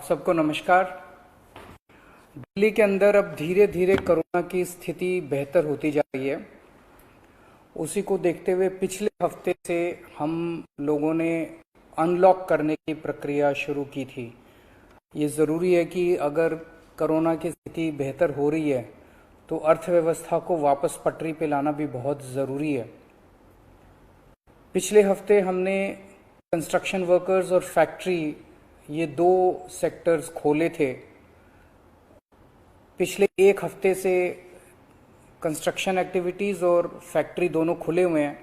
सबको नमस्कार। दिल्ली के अंदर अब धीरे धीरे कोरोना की स्थिति बेहतर होती जा रही है। उसी को देखते हुए पिछले हफ्ते से हम लोगों ने अनलॉक करने की प्रक्रिया शुरू की थी। ये ज़रूरी है कि अगर कोरोना की स्थिति बेहतर हो रही है तो अर्थव्यवस्था को वापस पटरी पे लाना भी बहुत ज़रूरी है। पिछले हफ्ते हमने कंस्ट्रक्शन वर्कर्स और फैक्ट्री, ये दो सेक्टर्स खोले थे। पिछले एक हफ्ते से कंस्ट्रक्शन एक्टिविटीज़ और फैक्ट्री दोनों खुले हुए हैं,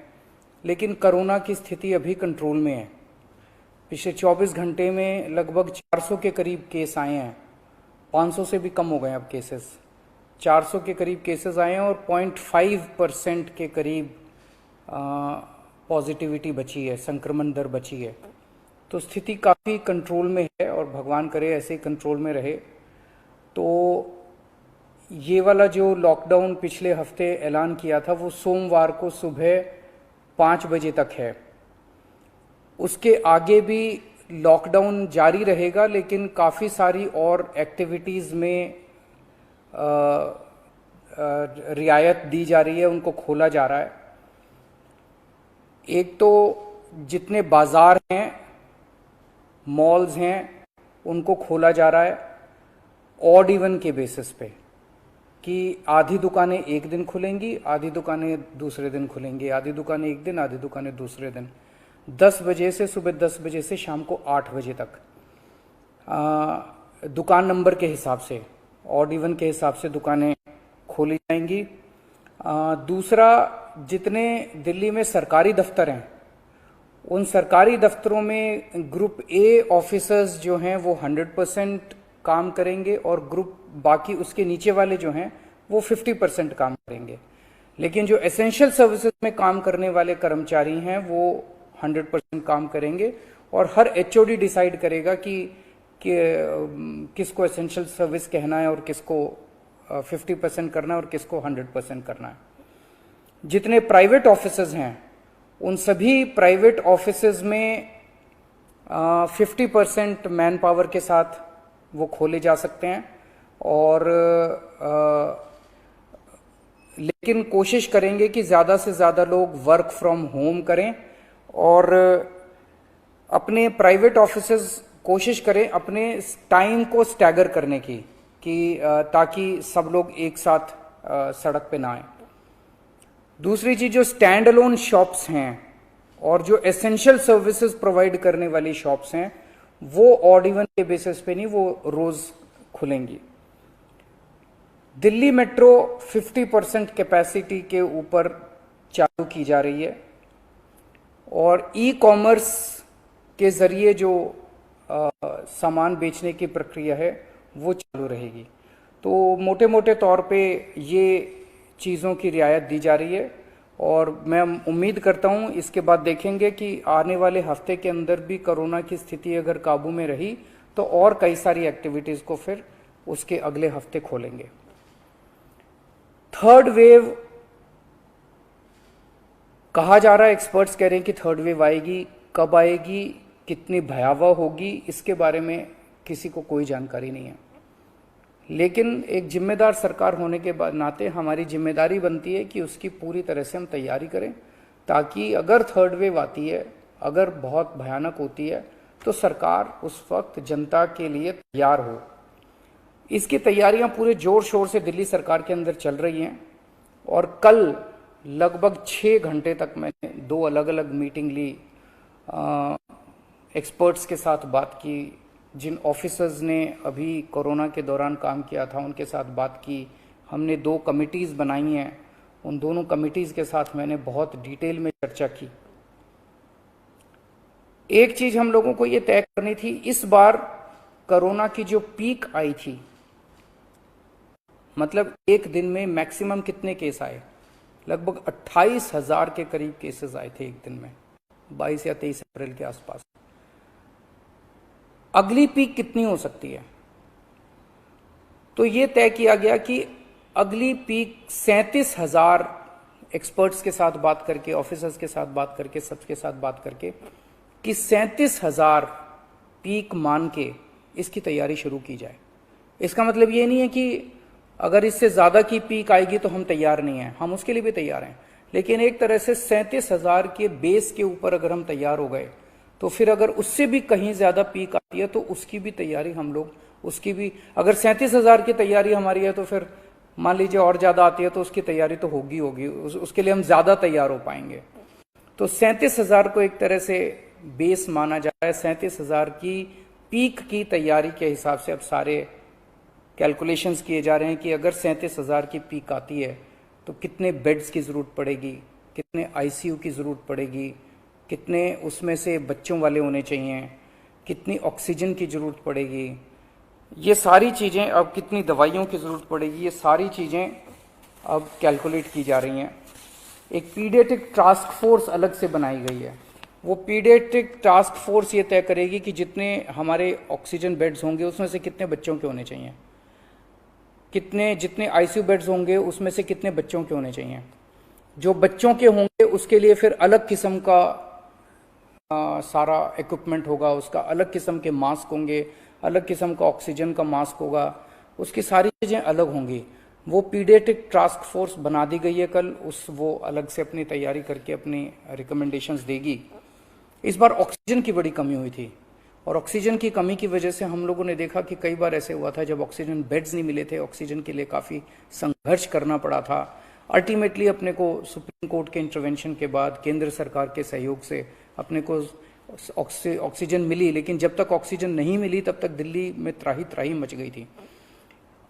लेकिन कोरोना की स्थिति अभी कंट्रोल में है। पिछले 24 घंटे में लगभग 400 के करीब केस आए हैं। 500 से भी कम हो गए अब केसेस। 400 के करीब केसेस आए हैं और 0.5% के करीब पॉजिटिविटी बची है, संक्रमण दर बची है। तो स्थिति काफ़ी कंट्रोल में है और भगवान करे ऐसे ही कंट्रोल में रहे। तो ये वाला जो लॉकडाउन पिछले हफ्ते ऐलान किया था वो सोमवार को सुबह 5 बजे तक है। उसके आगे भी लॉकडाउन जारी रहेगा, लेकिन काफ़ी सारी और एक्टिविटीज़ में रियायत दी जा रही है, उनको खोला जा रहा है। एक तो जितने बाजार हैं, मॉल्स हैं, उनको खोला जा रहा है ऑड इवन के बेसिस पे, कि आधी दुकानें एक दिन खुलेंगी, आधी दुकानें दूसरे दिन खुलेंगी, आधी दुकानें एक दिन, आधी दुकानें दूसरे दिन। 10 बजे से सुबह 10 बजे से शाम को 8 बजे तक दुकान नंबर के हिसाब से, ऑड इवन के हिसाब से दुकानें खोली जाएंगी। दूसरा, जितने दिल्ली में सरकारी दफ्तर हैं, उन सरकारी दफ्तरों में ग्रुप ए ऑफिसर्स जो हैं वो 100% काम करेंगे और ग्रुप बाकी उसके नीचे वाले जो हैं वो 50% काम करेंगे। लेकिन जो एसेंशियल सर्विसेज में काम करने वाले कर्मचारी हैं वो 100% काम करेंगे और हर एचओडी डिसाइड करेगा कि किसको एसेंशियल सर्विस कहना है और किसको 50% करना है और किसको 100% करना है। जितने प्राइवेट ऑफिसेज हैं, उन सभी प्राइवेट ऑफिसेज में 50% मैन पावर के साथ वो खोले जा सकते हैं और लेकिन कोशिश करेंगे कि ज़्यादा से ज़्यादा लोग वर्क फ्रॉम होम करें और अपने प्राइवेट ऑफिसेज कोशिश करें अपने टाइम को स्टैगर करने की, कि ताकि सब लोग एक साथ सड़क पे ना आए। दूसरी चीज, जो स्टैंड अलोन शॉप्स हैं और जो एसेंशियल सर्विसेज प्रोवाइड करने वाली शॉप्स हैं वो ऑड इवन के बेसिस पे नहीं, वो रोज खुलेंगी। दिल्ली मेट्रो 50% कैपेसिटी के ऊपर चालू की जा रही है और ई कॉमर्स के जरिए जो सामान बेचने की प्रक्रिया है वो चालू रहेगी। तो मोटे मोटे तौर पे ये चीज़ों की रियायत दी जा रही है और मैं उम्मीद करता हूँ इसके बाद देखेंगे कि आने वाले हफ्ते के अंदर भी कोरोना की स्थिति अगर काबू में रही तो और कई सारी एक्टिविटीज़ को फिर उसके अगले हफ्ते खोलेंगे। थर्ड वेव कहा जा रहा है, एक्सपर्ट्स कह रहे हैं कि थर्ड वेव आएगी। कब आएगी, कितनी भयावह होगी, इसके बारे में किसी को कोई जानकारी नहीं है। लेकिन एक जिम्मेदार सरकार होने के नाते हमारी जिम्मेदारी बनती है कि उसकी पूरी तरह से हम तैयारी करें, ताकि अगर थर्ड वेव आती है, अगर बहुत भयानक होती है, तो सरकार उस वक्त जनता के लिए तैयार हो। इसकी तैयारियां पूरे जोर शोर से दिल्ली सरकार के अंदर चल रही हैं और कल लगभग 6 घंटे तक मैंने 2 अलग अलग मीटिंग ली, एक्सपर्ट्स के साथ बात की, जिन ऑफिसर्स ने अभी कोरोना के दौरान काम किया था उनके साथ बात की। हमने 2 कमिटीज़ बनाई हैं, उन दोनों कमिटीज़ के साथ मैंने बहुत डिटेल में चर्चा की। एक चीज़ हम लोगों को ये तय करनी थी, इस बार कोरोना की जो पीक आई थी, मतलब एक दिन में मैक्सिमम कितने केस आए, लगभग 28,000 के करीब केसेस आए थे एक दिन में, 22 या 23 अप्रैल के आसपास। अगली पीक कितनी हो सकती है, तो ये तय किया गया कि अगली पीक 37,000, एक्सपर्ट्स के साथ बात करके, ऑफिसर्स के साथ बात करके, सबके साथ बात करके, कि 37,000 पीक मान के इसकी तैयारी शुरू की जाए। इसका मतलब ये नहीं है कि अगर इससे ज्यादा की पीक आएगी तो हम तैयार नहीं हैं, हम उसके लिए भी तैयार हैं, लेकिन एक तरह से 37,000 के बेस के ऊपर अगर हम तैयार हो गए तो फिर अगर उससे भी कहीं ज्यादा पीक आती है तो उसकी भी तैयारी हम लोग, उसकी भी, अगर 37,000 की तैयारी हमारी है तो फिर मान लीजिए और ज्यादा आती है तो उसकी तैयारी तो होगी, उसके लिए हम ज्यादा तैयार हो पाएंगे। तो 37,000 को एक तरह से बेस माना जा रहा है। 37,000 की पीक की तैयारी के हिसाब से अब सारे कैलकुलेशंस किए जा रहे हैं कि अगर 37,000 की पीक आती है तो कितने बेड्स की जरूरत पड़ेगी, कितने आईसीयू की जरूरत पड़ेगी, कितने उसमें से बच्चों वाले होने चाहिए, कितनी ऑक्सीजन की जरूरत पड़ेगी, ये सारी चीजें, अब कितनी दवाइयों की जरूरत पड़ेगी, ये सारी चीजें अब कैलकुलेट की जा रही हैं। एक पीडियाट्रिक टास्क फोर्स अलग से बनाई गई है। वो पीडियाट्रिक टास्क फोर्स ये तय करेगी कि जितने हमारे ऑक्सीजन बेड्स होंगे उसमें से कितने बच्चों के होने चाहिए, जितने आईसीयू बेड्स होंगे उसमें से कितने बच्चों के होने चाहिए। जो बच्चों के होंगे उसके लिए फिर अलग किस्म का सारा इक्विपमेंट होगा, उसका अलग किस्म के मास्क होंगे, अलग किस्म का ऑक्सीजन का मास्क होगा, उसकी सारी चीजें अलग होंगी। वो पीडियाट्रिक टास्क फोर्स बना दी गई है कल, वो अलग से अपनी तैयारी करके अपनी रिकमेंडेशंस देगी। इस बार ऑक्सीजन की बड़ी कमी हुई थी और ऑक्सीजन की कमी की वजह से हम लोगों ने देखा कि कई बार ऐसे हुआ था जब ऑक्सीजन बेड्स नहीं मिले थे, ऑक्सीजन के लिए काफी संघर्ष करना पड़ा था। अल्टीमेटली अपने को सुप्रीम कोर्ट के इंटरवेंशन के बाद केंद्र सरकार के सहयोग से अपने को ऑक्सीजन मिली, लेकिन जब तक ऑक्सीजन नहीं मिली तब तक दिल्ली में त्राही त्राही मच गई थी।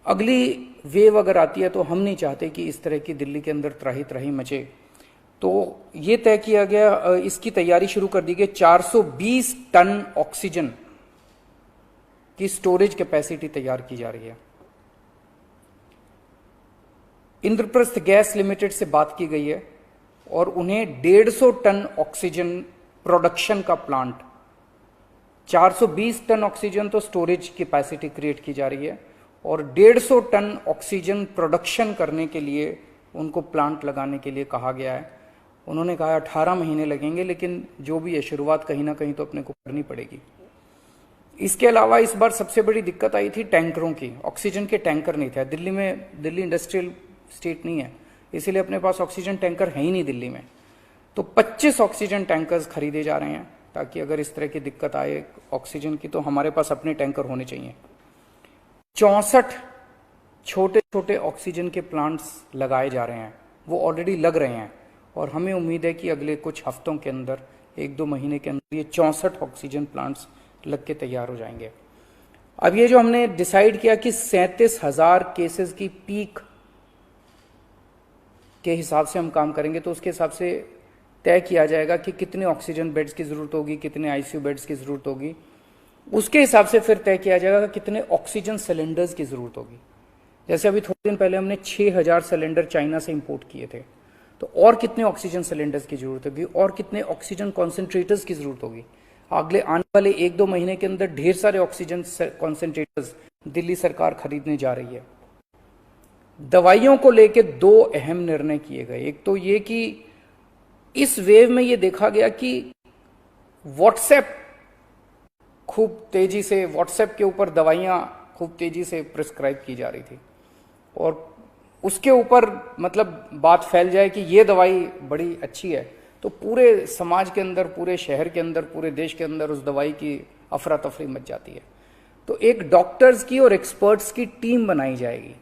अगली वेव अगर आती है तो हम नहीं चाहते कि इस तरह की दिल्ली के अंदर त्राही त्राही मचे, तो ये तय किया गया, इसकी तैयारी शुरू कर दी गई। 420 टन ऑक्सीजन की स्टोरेज कैपेसिटी तैयार की जा रही है। इंद्रप्रस्थ गैस लिमिटेड से बात की गई है और उन्हें 150 टन ऑक्सीजन प्रोडक्शन का प्लांट, 420 टन ऑक्सीजन तो स्टोरेज कैपेसिटी क्रिएट की जा रही है और 150 टन ऑक्सीजन प्रोडक्शन करने के लिए उनको प्लांट लगाने के लिए कहा गया है। उन्होंने कहा 18 महीने लगेंगे, लेकिन जो भी है शुरुआत कहीं ना कहीं तो अपने को करनी पड़ेगी। इसके अलावा इस बार सबसे बड़ी दिक्कत आई थी टैंकरों की। ऑक्सीजन के टैंकर नहीं थे दिल्ली में, दिल्ली इंडस्ट्रियल स्टेट नहीं है, इसीलिए अपने पास ऑक्सीजन टैंकर है ही नहीं दिल्ली में। तो 25 ऑक्सीजन टैंकर्स खरीदे जा रहे हैं ताकि अगर इस तरह की दिक्कत आए ऑक्सीजन की तो हमारे पास अपने टैंकर होने चाहिए। 64 छोटे छोटे ऑक्सीजन के प्लांट्स लगाए जा रहे हैं, वो ऑलरेडी लग रहे हैं और हमें उम्मीद है कि अगले कुछ हफ्तों के अंदर, 1-2 महीने के अंदर ये 64 ऑक्सीजन प्लांट्स लग के तैयार हो जाएंगे। अब ये जो हमने डिसाइड किया कि 37,000 केसेस की पीक के हिसाब से हम काम करेंगे, तो उसके हिसाब से तय किया जाएगा कि कितने ऑक्सीजन बेड्स की जरूरत होगी, कितने आईसीयू बेड्स की जरूरत होगी। उसके हिसाब से फिर तय किया जाएगा कितने ऑक्सीजन सिलेंडर्स की जरूरत होगी। जैसे अभी थोड़े दिन पहले हमने 6,000 सिलेंडर चाइना से इंपोर्ट किए थे, तो और कितने ऑक्सीजन सिलेंडर्स की जरूरत होगी और कितने ऑक्सीजन कॉन्सेंट्रेटर्स की जरूरत होगी। अगले आने वाले 1-2 महीने के अंदर ढेर सारे ऑक्सीजन कॉन्सेंट्रेटर्स दिल्ली सरकार खरीदने जा रही है। दवाइयों को लेकर 2 अहम निर्णय किए गए। एक तो ये कि इस वेव में ये देखा गया कि व्हाट्सएप खूब तेजी से, व्हाट्सएप के ऊपर दवाइयां खूब तेजी से प्रिस्क्राइब की जा रही थी और उसके ऊपर मतलब बात फैल जाए कि ये दवाई बड़ी अच्छी है तो पूरे समाज के अंदर, पूरे शहर के अंदर, पूरे देश के अंदर उस दवाई की अफरा तफरी मच जाती है। तो एक डॉक्टर्स की और एक्सपर्ट्स की टीम बनाई जाएगी।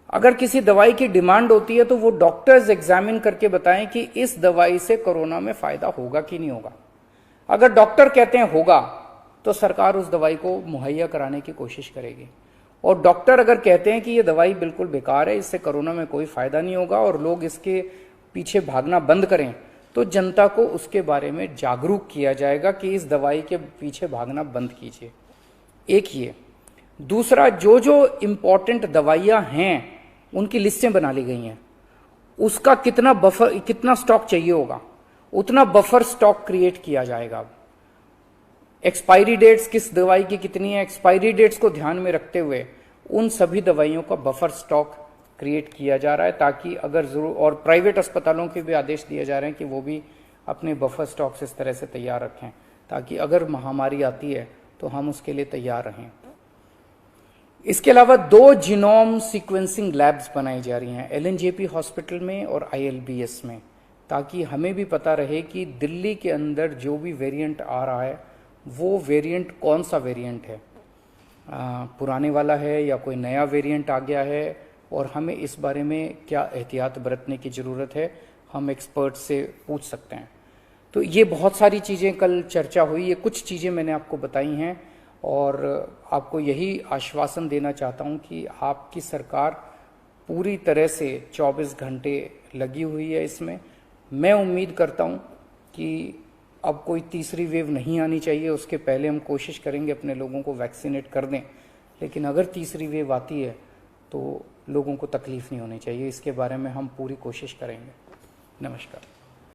अगर किसी दवाई की डिमांड होती है तो वो डॉक्टर्स एग्जामिन करके बताएं कि इस दवाई से कोरोना में फायदा होगा कि नहीं होगा। अगर डॉक्टर कहते हैं होगा तो सरकार उस दवाई को मुहैया कराने की कोशिश करेगी, और डॉक्टर अगर कहते हैं कि ये दवाई बिल्कुल बेकार है, इससे कोरोना में कोई फायदा नहीं होगा और लोग इसके पीछे भागना बंद करें, तो जनता को उसके बारे में जागरूक किया जाएगा कि इस दवाई के पीछे भागना बंद कीजिए। एक ये। दूसरा, जो जो इंपॉर्टेंट दवाइयां हैं उनकी लिस्टें बना ली गई हैं, उसका कितना बफर, कितना स्टॉक चाहिए होगा उतना बफर स्टॉक क्रिएट किया जाएगा। एक्सपायरी डेट्स किस दवाई की कितनी है, एक्सपायरी डेट्स को ध्यान में रखते हुए उन सभी दवाइयों का बफर स्टॉक क्रिएट किया जा रहा है ताकि अगर जरूर, और प्राइवेट अस्पतालों के भी आदेश दिए जा रहे हैं कि वो भी अपने बफर स्टॉक्स इस तरह से तैयार रखें ताकि अगर महामारी आती है तो हम उसके लिए तैयार रहें। इसके अलावा 2 जीनोम सीक्वेंसिंग लैब्स बनाई जा रही हैं एलएनजेपी हॉस्पिटल में और आईएलबीएस में, ताकि हमें भी पता रहे कि दिल्ली के अंदर जो भी वेरिएंट आ रहा है वो वेरिएंट कौन सा वेरिएंट है, पुराने वाला है या कोई नया वेरिएंट आ गया है, और हमें इस बारे में क्या एहतियात बरतने की ज़रूरत है, हम एक्सपर्ट से पूछ सकते हैं। तो ये बहुत सारी चीज़ें कल चर्चा हुई, ये कुछ चीज़ें मैंने आपको बताई हैं और आपको यही आश्वासन देना चाहता हूं कि आपकी सरकार पूरी तरह से 24 घंटे लगी हुई है इसमें। मैं उम्मीद करता हूं कि अब कोई तीसरी वेव नहीं आनी चाहिए, उसके पहले हम कोशिश करेंगे अपने लोगों को वैक्सीनेट कर दें, लेकिन अगर तीसरी वेव आती है तो लोगों को तकलीफ नहीं होनी चाहिए, इसके बारे में हम पूरी कोशिश करेंगे। नमस्कार।